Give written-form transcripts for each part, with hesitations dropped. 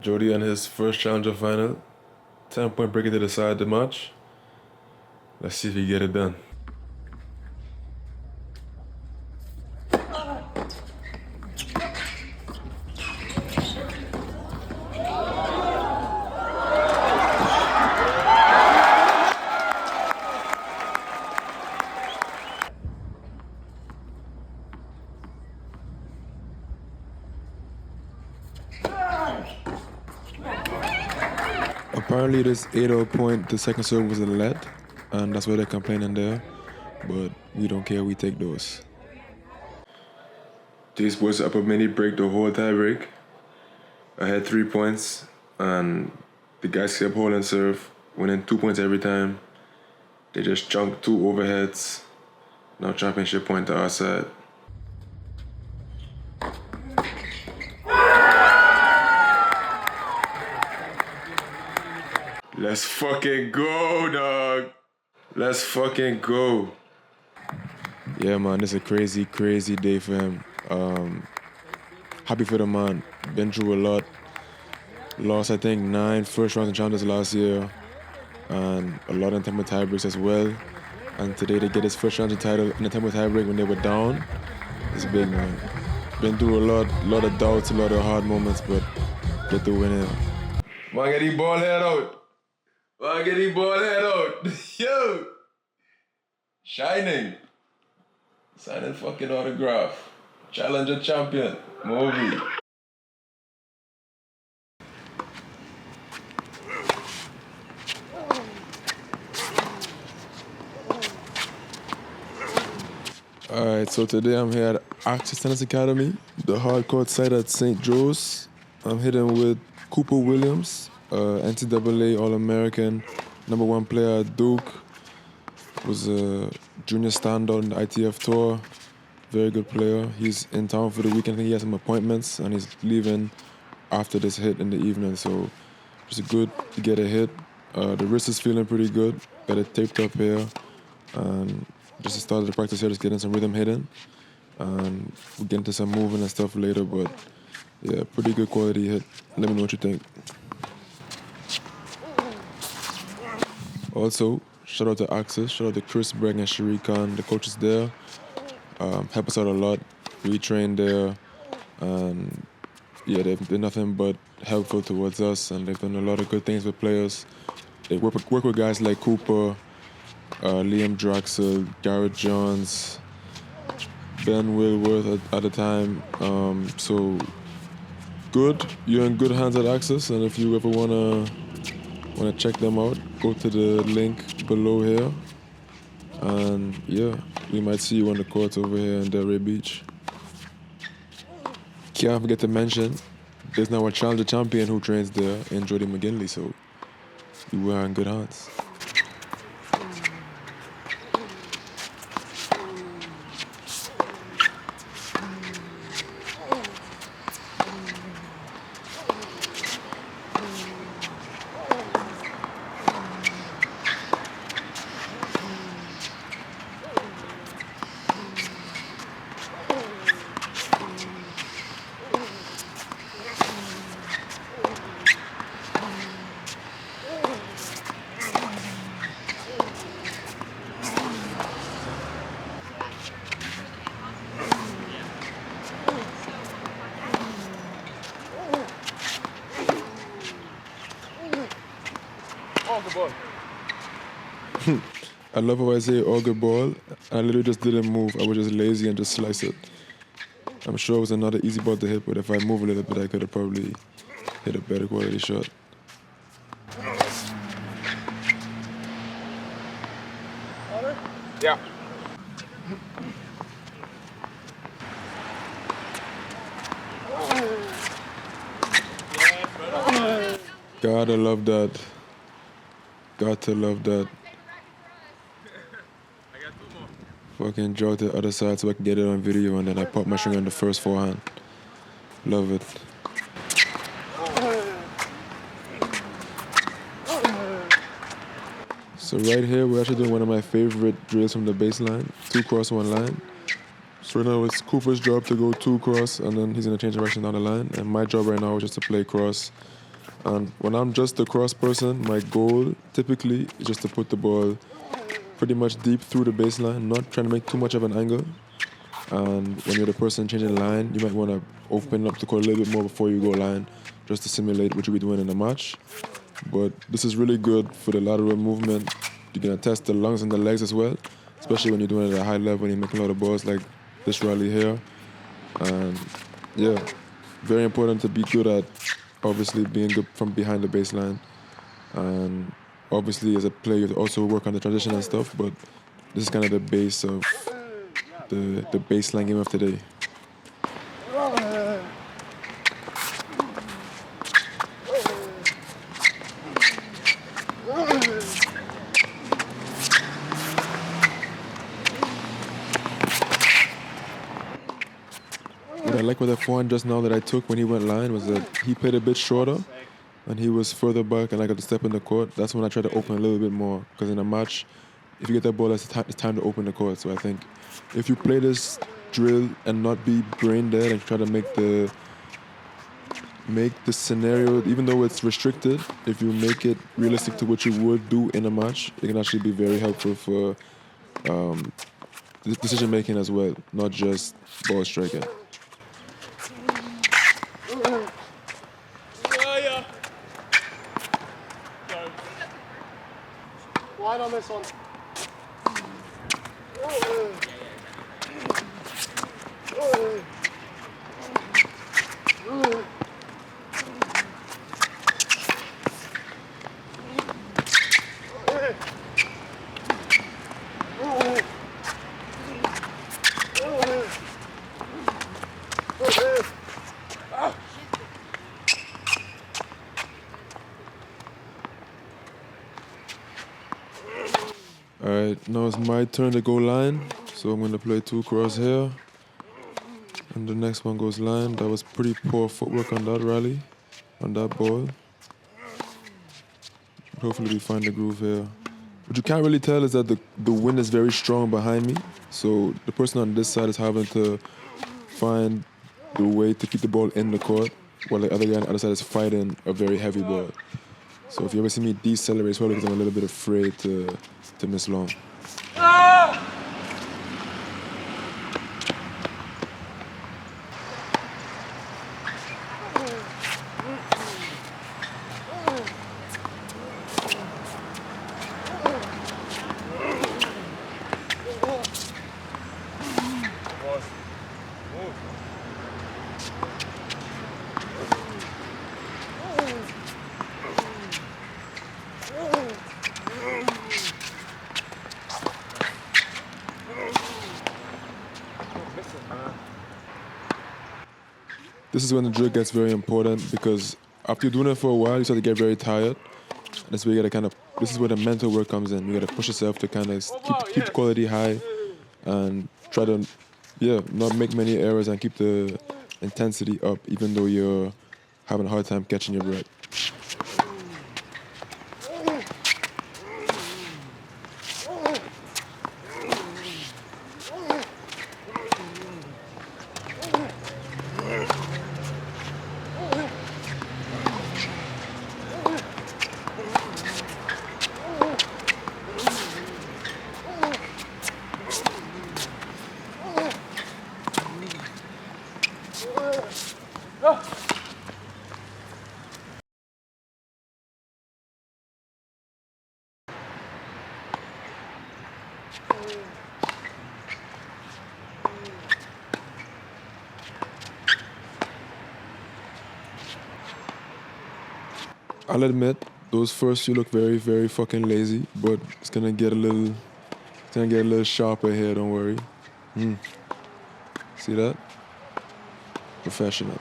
Jody on his first challenger final. 10-point breaker to decide the match. Let's see if he get it done. Apparently this 8-0 point, the second serve was a lead, and that's why they're complaining there. But we don't care, we take those. These boys up a mini break the whole tie break. I had 3 points, and the guys kept holding serve, winning 2 points every time. They just chunked 2 overheads. Now championship point to our side. Let's fucking go, dog. Let's fucking go. Yeah, man, it's a crazy, crazy day for him. Happy for the man. Been through a lot. Lost, I think, 9 first round challenges last year, and a lot in tempo tiebreaks as well. And today they get his first challenger title in the tempo tiebreak when they were down. It's big, man. Been through a lot of doubts, a lot of hard moments, but get the win here. Man, get the ball head out. Man, get the ball head out. Yo! Shining. Signing fucking autograph. Challenger champion. Movie. Alright, so today I'm here at Access Tennis Academy, the hardcourt site at St. Joe's. I'm hitting with Cooper Williams, NCAA All-American, #1 player at Duke. Was a junior standout in the ITF Tour. Very good player. He's in town for the weekend. I think he has some appointments, and he's leaving after this hit in the evening. So just good to get a hit. The wrist is feeling pretty good. Got it taped up here. And just started the practice here, just getting some rhythm hitting. And we'll get into some moving and stuff later, but yeah, pretty good quality hit. Let me know what you think. Also, shout out to Access, shout out to Chris Bragg and Sheree Khan, the coaches there. Help us out a lot. We train there, and yeah, they've been nothing but helpful towards us, and they've done a lot of good things with players. They work with guys like Cooper, Liam Draxel, Garrett Johns, Ben Wilworth at the time. So good, you're in good hands at Access, and if you ever wanna check them out, go to the link below here. And yeah, we might see you on the courts over here in Delray Beach. Can't forget to mention, there's now a challenger champion who trains there in Jody McGinley, so you are in good hands. I love how I say all good ball. I literally just didn't move. I was just lazy and just sliced it. I'm sure it was another easy ball to hit, but if I move a little bit, I could have probably hit a better quality shot. Yeah. Gotta love that. Got to love that. Fucking draw to the other side so I can get it on video, and then I pop my string on the first forehand. Love it. So right here, we're actually doing one of my favorite drills from the baseline, 2 cross 1 line. So right now it's Cooper's job to go 2 cross, and then he's gonna change direction down the line. And my job right now is just to play cross And when I'm just a cross person, my goal typically is just to put the ball pretty much deep through the baseline, not trying to make too much of an angle. And when you're the person changing line, you might want to open up the court a little bit more before you go line, just to simulate what you'll be doing in a match. But this is really good for the lateral movement. You're going to test the lungs and the legs as well, especially when you're doing it at a high level and you're making a lot of balls like this rally here. And yeah, very important to be good at obviously being good from behind the baseline. And obviously as a player, you have to also work on the transition and stuff, but this is kind of the base of the baseline game of today. What I like with that forehand just now that I took when he went line was that he played a bit shorter and he was further back and I got to step in the court. That's when I tried to open a little bit more, because in a match, if you get that ball, it's time to open the court. So I think if you play this drill and not be brain dead and try to make the scenario, even though it's restricted, if you make it realistic to what you would do in a match, it can actually be very helpful for decision making as well, not just ball striking. Wide on this one. All right, now it's my turn to go line. So I'm going to play 2 cross here. And the next one goes line. That was pretty poor footwork on that rally, on that ball. Hopefully we find the groove here. What you can't really tell is that the wind is very strong behind me. So the person on this side is having to find the way to keep the ball in the court, while the other guy on the other side is fighting a very heavy ball. So if you ever see me decelerate, it's probably because I'm a little bit afraid to miss long. This is when the drill gets very important, because after you're doing it for a while, you start to get very tired. And that's where you gotta this is where the mental work comes in. You gotta push yourself to kind of keep the quality high and try to, not make many errors and keep the intensity up, even though you're having a hard time catching your breath. I'll admit, those first few look very, very fucking lazy, but it's gonna get a little sharper here, don't worry. See that? Professional.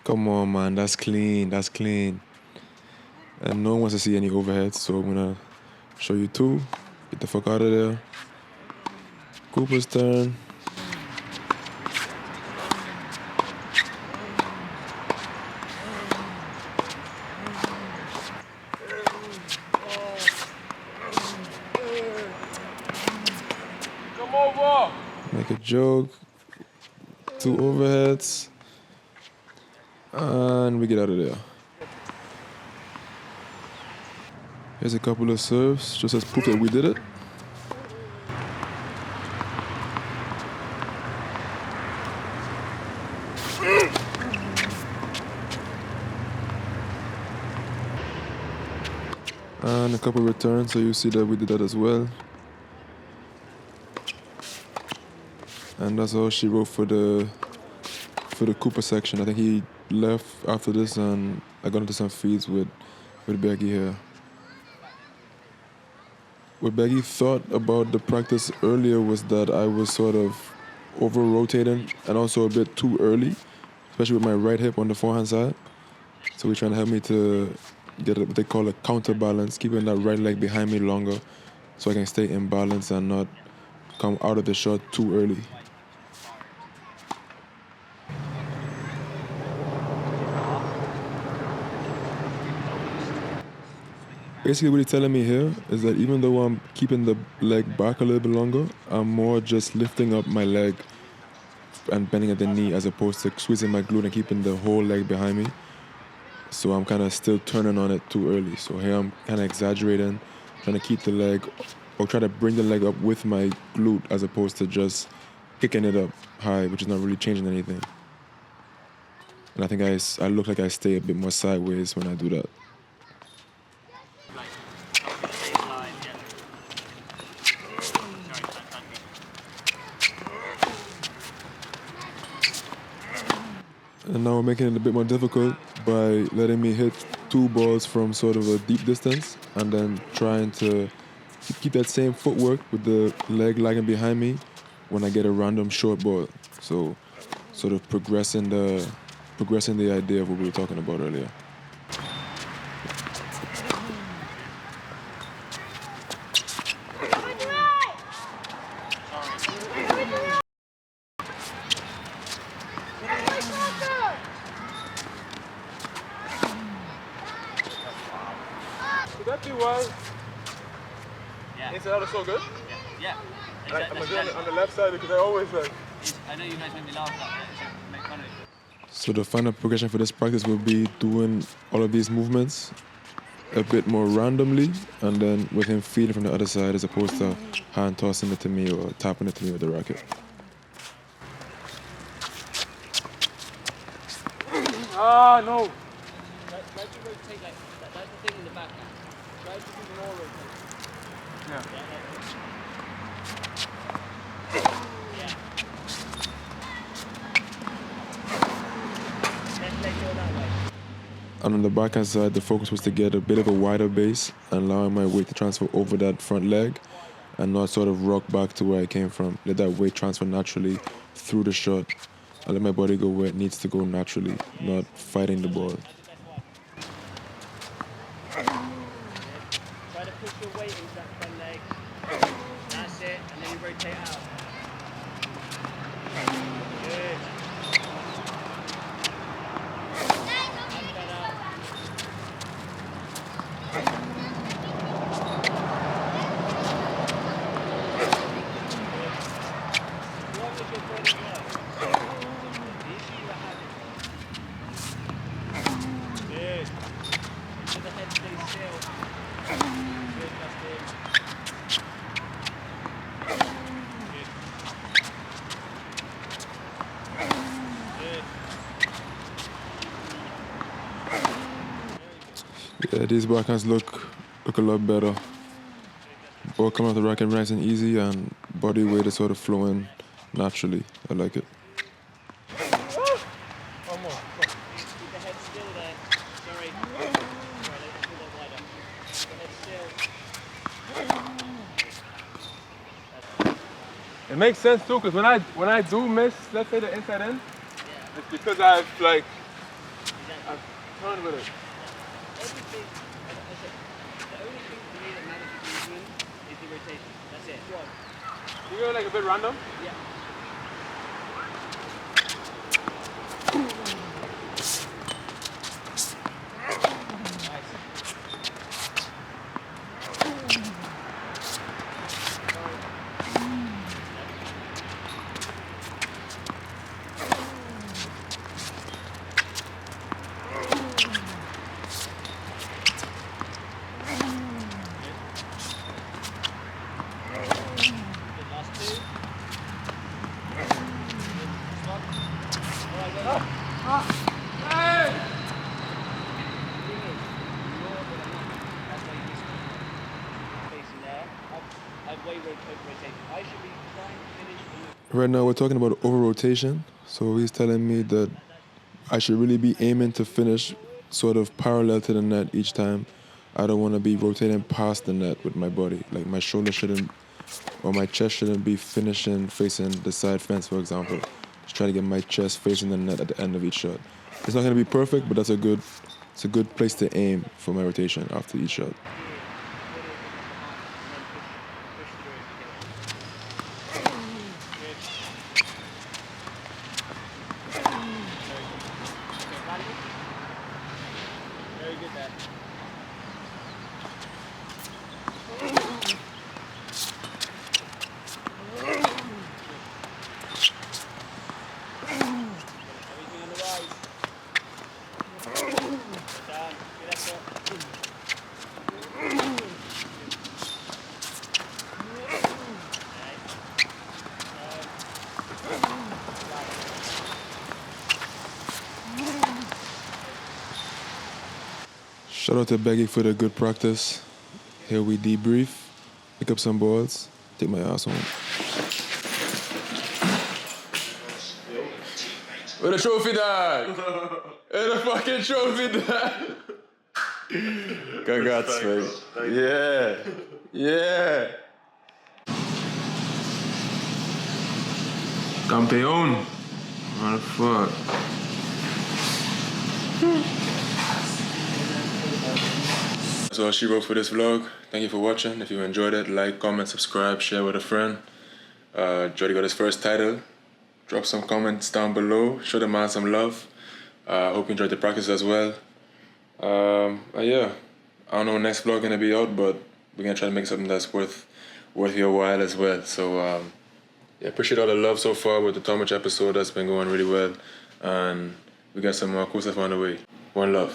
Come on, man, that's clean, that's clean. And no one wants to see any overheads, so I'm gonna show you 2. Get the fuck out of there. Cooper's turn. jog, 2 overheads, and we get out of there. Here's a couple of serves, just as proof that we did it. And a couple returns, so you see that we did that as well. And that's all she wrote for the Cooper section. I think he left after this, and I got into some feeds with Beggy here. What Beggy thought about the practice earlier was that I was sort of over-rotating and also a bit too early, especially with my right hip on the forehand side. So he's trying to help me to get what they call a counterbalance, keeping that right leg behind me longer so I can stay in balance and not come out of the shot too early. Basically what he's telling me here is that even though I'm keeping the leg back a little bit longer, I'm more just lifting up my leg and bending at the knee as opposed to squeezing my glute and keeping the whole leg behind me. So I'm kind of still turning on it too early. So here I'm kind of exaggerating, trying to keep the leg, or try to bring the leg up with my glute as opposed to just kicking it up high, which is not really changing anything. And I think I look like I stay a bit more sideways when I do that. And now we're making it a bit more difficult by letting me hit 2 balls from sort of a deep distance and then trying to keep that same footwork with the leg lagging behind me when I get a random short ball. So sort of progressing the idea of what we were talking about earlier. Could that be why? Yeah. Inside out is so good? Yeah. I'm going to do it on the left side because I always like. I know you guys made me laugh about that. Make fun of it. So the final progression for this practice will be doing all of these movements a bit more randomly, and then with him feeding from the other side as opposed to hand tossing it to me or tapping it to me with the racket. Ah, no. Try to rotate like that. That's the thing in the backhand. Try to do more rotation. Yeah. Yeah. Left leg go that way. And on the backhand side, the focus was to get a bit of a wider base and allowing my weight to transfer over that front leg and not sort of rock back to where I came from. Let that weight transfer naturally through the shot. I let my body go where it needs to go naturally, not fighting the ball. Try to push your weight into that front leg. That's it, and then you rotate out. Good. That's better. What was your body like? The issue you were having. Good. So the head stays still. Good, Justin. Good. Yeah, these backhands look a lot better. Ball coming off the racket nice and easy, and body weight is sort of flowing naturally. I like it. One more. Keep the head still there. Sorry. Sorry, let's pull it wider. Keep the head still. It makes sense too, because when I do miss, let's say the inside in, it's because I've turned with it. Everything, as I said, the only thing for me that matters with movement is the rotation. That's it. You go like a bit random? Yeah. rotation. I should be trying to finish Right now we're talking about over rotation. So he's telling me that I should really be aiming to finish sort of parallel to the net each time. I don't want to be rotating past the net with my body. Like my shoulder shouldn't, or my chest shouldn't be finishing facing the side fence, for example. Just try to get my chest facing the net at the end of each shot. It's not going to be perfect, but it's a good place to aim for my rotation after each shot. Very good there. Everything on the rise. Down. Good effort. Shout out to Beggy for the good practice. Here we debrief, pick up some balls, take my ass home. Where the trophy dog? Where the fucking trophy dog? Congrats, man. Yeah. Yeah. Campeón. What the fuck? That's all she wrote for this vlog. Thank you for watching. If you enjoyed it, like, comment, subscribe, share with a friend. Jody got his first title. Drop some comments down below. Show the man some love. Hope you enjoyed the practice as well. Yeah, I don't know when next vlog gonna be out, but we're gonna try to make something that's worth your while as well. So yeah, appreciate all the love so far with the Tomich episode. That's been going really well, and we got some more cool stuff on the way. One love.